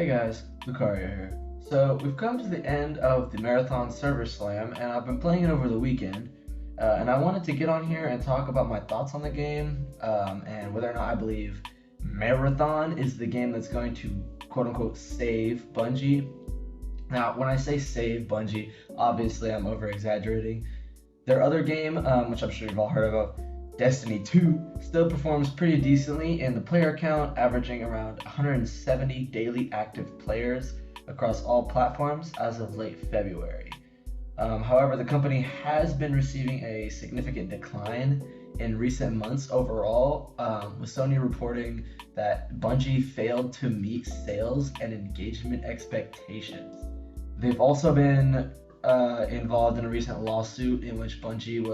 Hey guys, Lukario here. So we've come to the end of the Marathon Server Slam, and I've been playing it over the weekend. And I wanted to get on here and talk about my thoughts on the game, and whether or not I believe Marathon is the game that's going to quote unquote save Bungie. Now, when I say save Bungie, obviously I'm over exaggerating. Their other game, which I'm sure you've all heard of, Destiny 2, still performs pretty decently in the player count, averaging around 170 daily active players across all platforms as of late February. However, the company has been receiving a significant decline in recent months overall, with Sony reporting that Bungie failed to meet sales and engagement expectations. They've also been involved in a recent lawsuit in which Bungie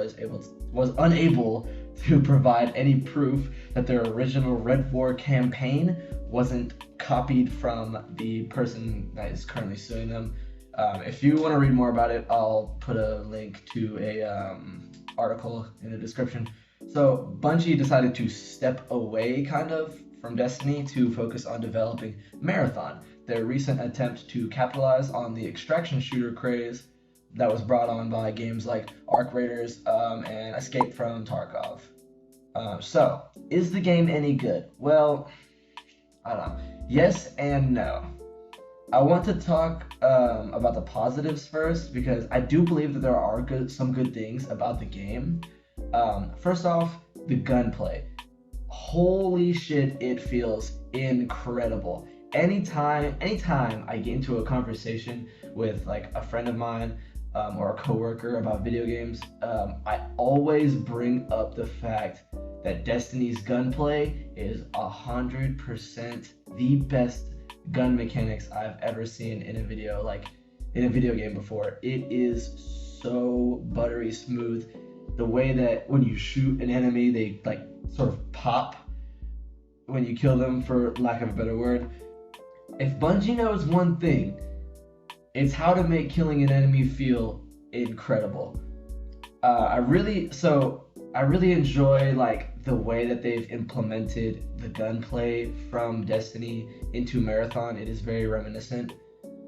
was unable to provide any proof that their original Red War campaign wasn't copied from the person that is currently suing them. If you want to read more about it, I'll put a link to a article in the description. So Bungie decided to step away kind of from Destiny to focus on developing Marathon, their recent attempt to capitalize on the extraction shooter craze that was brought on by games like Arc Raiders and Escape from Tarkov. So, is the game any good? Well, I don't know. Yes and no. I want to talk about the positives first because I do believe that there are some good things about the game. First off, the gunplay. Holy shit, it feels incredible. Anytime I get into a conversation with like a friend of mine or a coworker about video games, I always bring up the fact that Destiny's gunplay is 100% the best gun mechanics I've ever seen in a video game before. It is so buttery smooth. The way that when you shoot an enemy, they like sort of pop when you kill them, for lack of a better word. If Bungie knows one thing, it's how to make killing an enemy feel incredible. I really enjoy like the way that they've implemented the gunplay from Destiny into Marathon. It is very reminiscent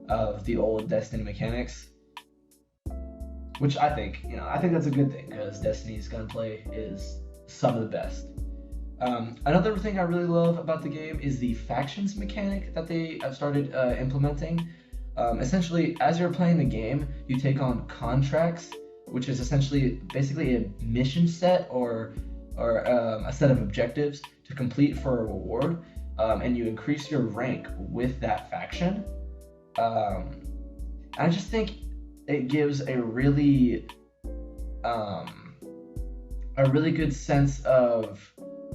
of the old Destiny mechanics, which I think that's a good thing because Destiny's gunplay is some of the best. Another thing I really love about the game is the factions mechanic that they have started implementing. Essentially, as you're playing the game, you take on contracts, which is basically a mission set or a set of objectives to complete for a reward, and you increase your rank with that faction. I just think it gives a really good sense of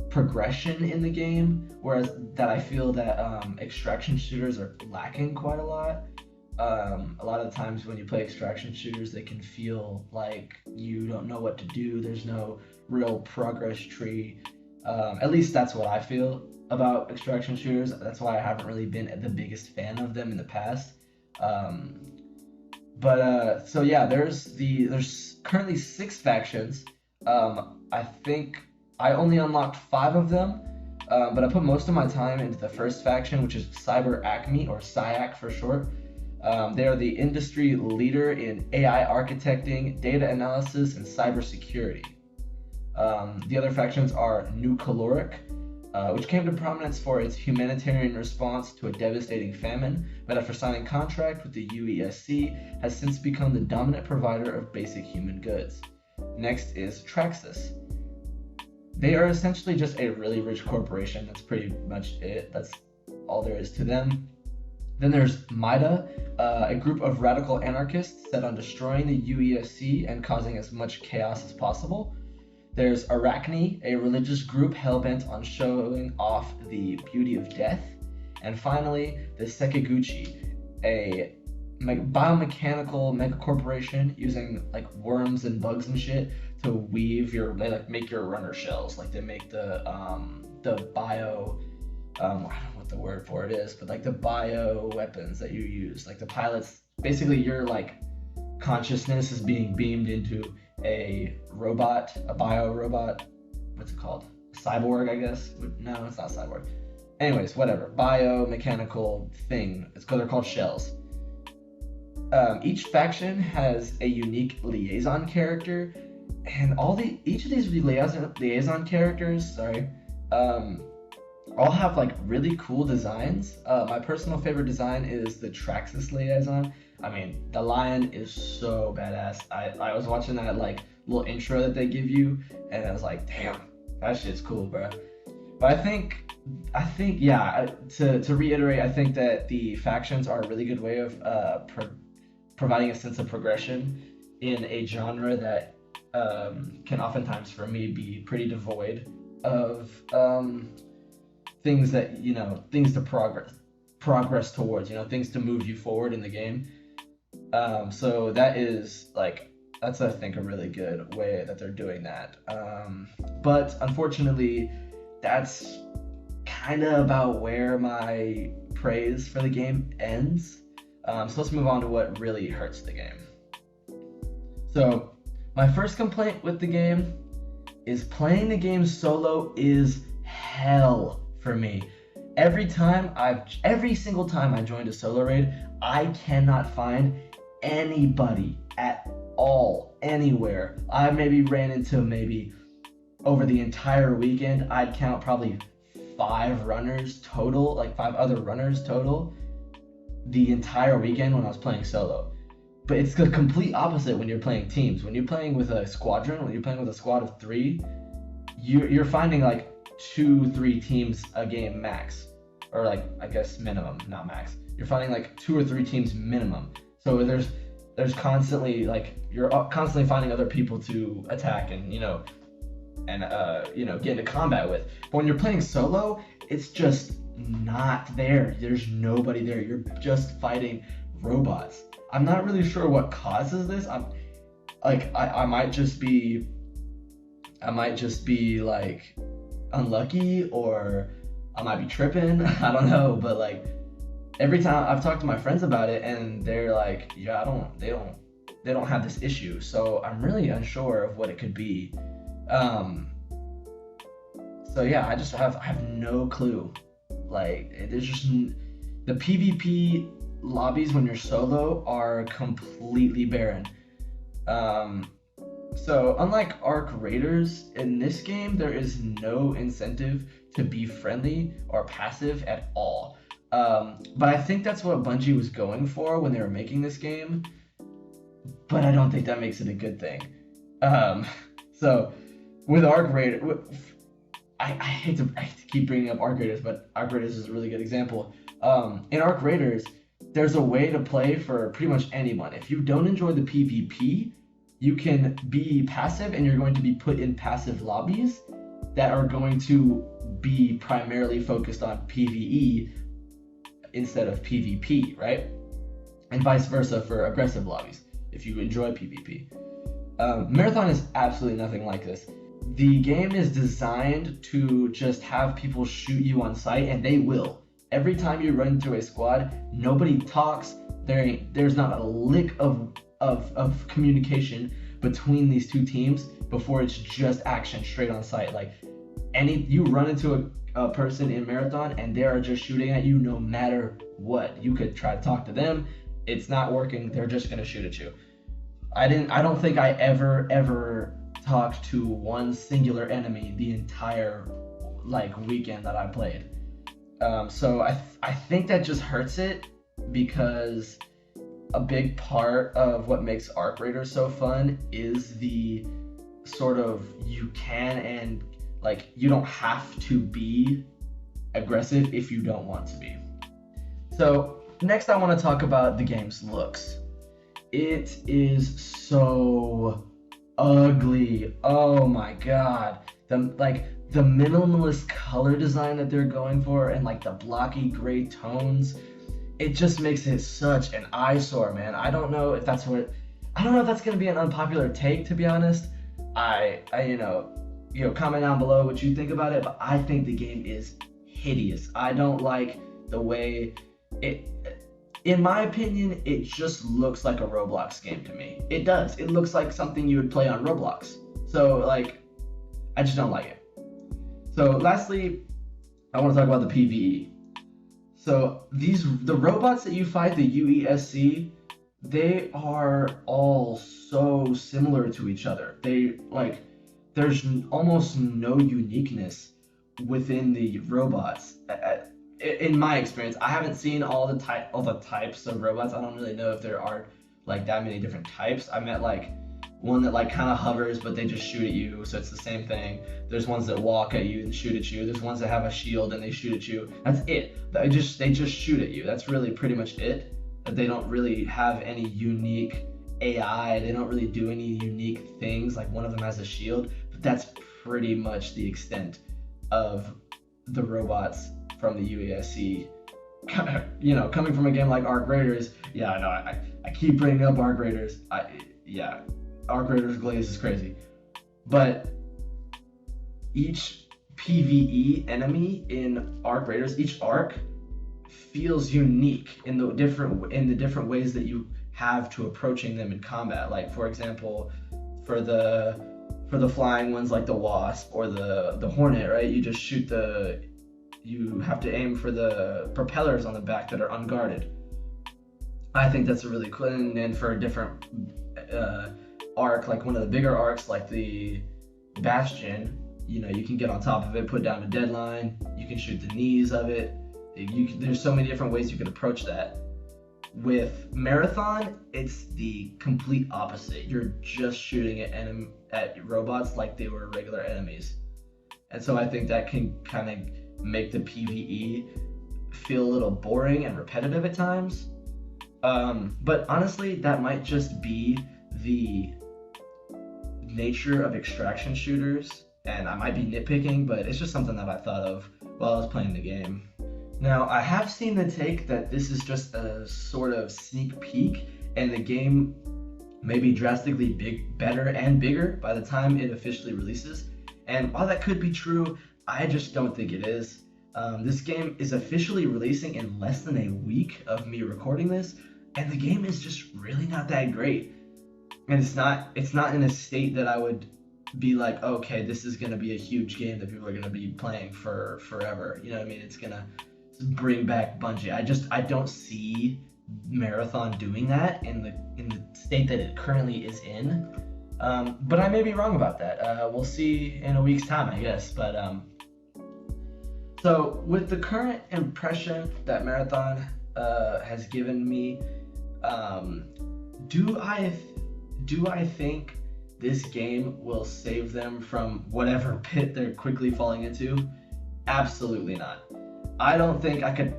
progression in the game, whereas that I feel that extraction shooters are lacking quite a lot. A lot of the times when you play extraction shooters, they can feel like you don't know what to do. There's no real progress tree. At least that's what I feel about extraction shooters. That's why I haven't really been the biggest fan of them in the past. So yeah, there's currently 6 factions. I think I only unlocked 5 of them, but I put most of my time into the first faction, which is Cyber Acme, or SciAc for short. They are the industry leader in AI architecting, data analysis, and cybersecurity. The other factions are New Caloric, which came to prominence for its humanitarian response to a devastating famine, but after signing contract with the UESC, has since become the dominant provider of basic human goods. Next is Traxxas. They are essentially just a really rich corporation. That's pretty much it. That's all there is to them. Then there's MIDA, a group of radical anarchists set on destroying the UESC and causing as much chaos as possible. There's Arachne, a religious group hell-bent on showing off the beauty of death. And finally, the Sekiguchi, a biomechanical megacorporation using like worms and bugs and shit to make your runner shells. Like they make the bio, I don't know what the word for it is, but like the bio weapons that you use. Like the pilots, basically your like consciousness is being beamed into a robot, a bio robot. What's it called? Cyborg, I guess. No, it's not cyborg. Anyways, whatever. Biomechanical thing. They're called shells. Each faction has a unique liaison character, and each of these liaison characters, um, all have like really cool designs. My personal favorite design is the Traxxas liaison. I mean, the lion is so badass. I was watching that like little intro that they give you, and I was like, damn, that shit's cool, bro. But I think yeah. To reiterate, I think that the factions are a really good way of providing a sense of progression in a genre that can oftentimes, for me, be pretty devoid of things that things to progress towards, things to move you forward in the game. So that's, I think, a really good way that they're doing that. But unfortunately, that's kind of about where my praise for the game ends. So let's move on to what really hurts the game. So my first complaint with the game is playing the game solo is hell for me. Every single time I joined a solo raid, I cannot find anybody at all, anywhere. I maybe ran into over the entire weekend, I'd count probably 5 runners total, like 5 other runners total, the entire weekend when I was playing solo. But it's the complete opposite when you're playing teams. When you're playing with a squadron, when you're playing with a squad of 3, you're finding like 2-3 teams a game max, or like, I guess, minimum, not max. You're finding like 2 or 3 teams minimum. So there's constantly, like, you're constantly finding other people to attack and get into combat with. But when you're playing solo, it's just not there. There's nobody there. You're just fighting robots. I'm not really sure what causes this. I might just be like unlucky, or I might be tripping. I don't know, but like every time I've talked to my friends about it, and they're like, yeah, they don't have this issue. So I'm really unsure of what it could be. So yeah, I have no clue. Like, there's just the PvP lobbies when you're solo are completely barren. So unlike Arc Raiders, in this game there is no incentive to be friendly or passive at all. But I think that's what Bungie was going for when they were making this game. But I don't think that makes it a good thing. So with Arc Raiders, I hate to keep bringing up Arc Raiders, but Arc Raiders is a really good example. In Arc Raiders, there's a way to play for pretty much anyone. If you don't enjoy the PvP, you can be passive, and you're going to be put in passive lobbies that are going to be primarily focused on PvE instead of PvP, right? And vice versa for aggressive lobbies, if you enjoy PvP. Marathon is absolutely nothing like this. The game is designed to just have people shoot you on sight, and they will. Every time you run through a squad, nobody talks. There's not a lick of communication between these two teams before it's just action straight on sight. Like, you run into a person in Marathon and they are just shooting at you no matter what. You could try to talk to them. It's not working. They're just gonna shoot at you. I don't think I ever talked to one singular enemy the entire weekend that I played. So I think that just hurts it, because a big part of what makes Arc Raiders so fun is the sort of, you can and you don't have to be aggressive if you don't want to be. So next I want to talk about the game's looks. It is so ugly. Oh my god. The minimalist color design that they're going for, and the blocky gray tones, it just makes it such an eyesore, man. I don't know if that's gonna be an unpopular take, to be honest. Comment down below what you think about it, but I think the game is hideous. I don't like the way it, in my opinion, it just looks like a Roblox game to me. It does. It looks like something you would play on Roblox. So I just don't like it. So lastly, I want to talk about the PvE. So the robots that you fight, the UESC, they are all so similar to each other. There's almost no uniqueness within the robots. In my experience, I haven't seen all the types of robots. I don't really know if there are like that many different types. I met like one that like kind of hovers, but they just shoot at you, so it's the same thing. There's ones that walk at you and shoot at you. There's ones that have a shield and they shoot at you. That's it. They just shoot at you. That's really pretty much it. They don't really have any unique AI. They don't really do any unique things. Like one of them has a shield, but that's pretty much the extent of the robots from the UASC. You know, coming from a game like Arc Raiders, yeah, I know. I keep bringing up Arc Raiders. Arc Raiders Glaze is crazy, but each PvE enemy in Arc Raiders, each arc feels unique in the different ways that you have to approaching them in combat. Like for example, for the flying ones like the Wasp or the Hornet, right? You have to aim for the propellers on the back that are unguarded. I think that's a really cool. And then for a different arc, like one of the bigger arcs, like the Bastion, you know, you can get on top of it, put down a deadline. You can shoot the knees of it. There's so many different ways you can approach that. With Marathon, it's the complete opposite. You're just shooting at robots like they were regular enemies. And so I think that can kind of make the PvE feel a little boring and repetitive at times. But honestly, that might just be the nature of extraction shooters, and I might be nitpicking, but it's just something that I thought of while I was playing the game. Now, I have seen the take that this is just a sort of sneak peek, and the game may be drastically better and bigger by the time it officially releases. And while that could be true, I just don't think it is. This game is officially releasing in less than a week of me recording this, and the game is just really not that great. And it's not in a state that I would be like, okay, this is gonna be a huge game that people are gonna be playing for forever. You know what I mean? It's gonna bring back Bungie. I don't see Marathon doing that in the state that it currently is in. But I may be wrong about that. We'll see in a week's time, I guess. But so with the current impression that Marathon has given me, do I think this game will save them from whatever pit they're quickly falling into? Absolutely not. I don't think I could,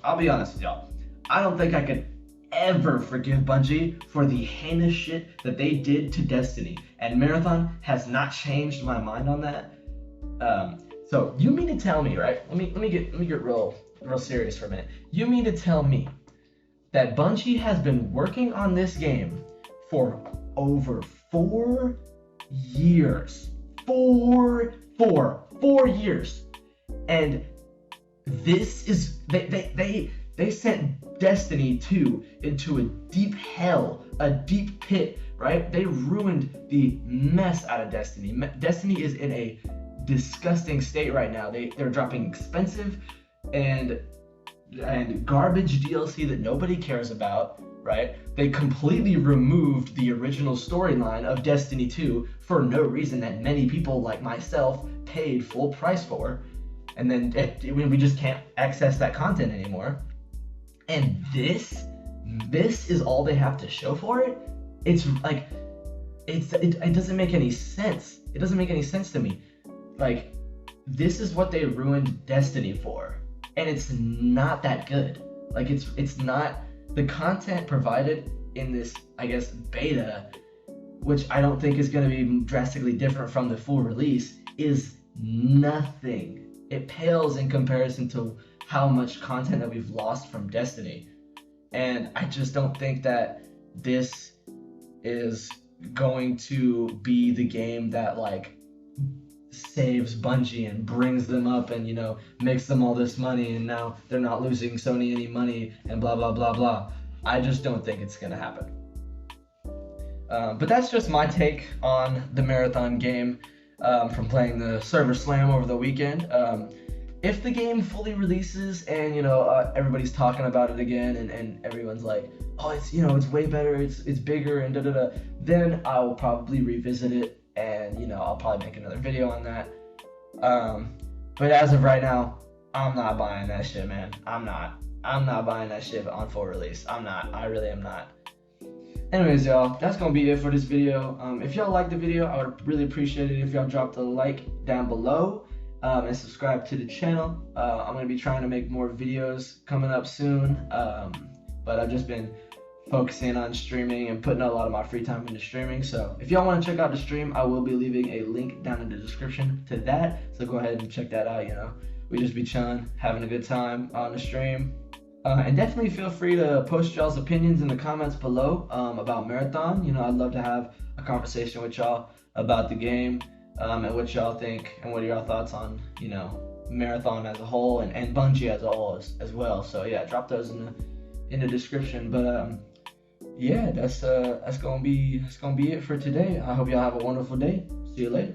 I'll be honest with y'all, I don't think I could ever forgive Bungie for the heinous shit that they did to Destiny, and Marathon has not changed my mind on that. So you mean to tell me, right? Let me get real serious for a minute. You mean to tell me that Bungie has been working on this game for over 4 years? 4 years. And this is they sent Destiny 2 into a deep hell, a deep pit, right? They ruined the mess out of Destiny. Destiny is in a disgusting state right now. They're dropping expensive and garbage DLC that nobody cares about, right? They completely removed the original storyline of Destiny 2 for no reason that many people like myself paid full price for. And then we just can't access that content anymore. And this is all they have to show for it? It's like, it doesn't make any sense. It doesn't make any sense to me. Like, this is what they ruined Destiny for. And it's not that good. Like, it's not, the content provided in this, I guess, beta, which I don't think is going to be drastically different from the full release, is nothing. It pales in comparison to how much content that we've lost from Destiny. And I just don't think that this is going to be the game that, like, saves Bungie and brings them up and, you know, makes them all this money and now they're not losing Sony any money and blah, blah, blah, blah. I just don't think it's going to happen. But that's just my take on the Marathon game from playing the Server Slam over the weekend. if the game fully releases and everybody's talking about it again, and everyone's like, oh, it's it's way better, it's bigger and da da da, then I will probably revisit it, and I'll probably make another video on that. But as of right now, I'm not buying that shit, man. I'm not buying that shit on full release. I'm not. I really am not. Anyways, y'all, that's gonna be it for this video. If y'all liked the video, I would really appreciate it if y'all dropped a like down below, and subscribe to the channel. I'm gonna be trying to make more videos coming up soon, but I've just been focusing on streaming and putting a lot of my free time into streaming. So if y'all want to check out the stream, I will be leaving a link down in the description to that, so go ahead and check that out. We just be chilling, having a good time on the stream. And definitely feel free to post y'all's opinions in the comments below about Marathon. I'd love to have a conversation with y'all about the game, and what y'all think, and what are y'all thoughts on Marathon as a whole, and Bungie as a whole as well. So yeah, drop those in the description. But yeah, that's gonna be it for today. I hope y'all have a wonderful day. See you later.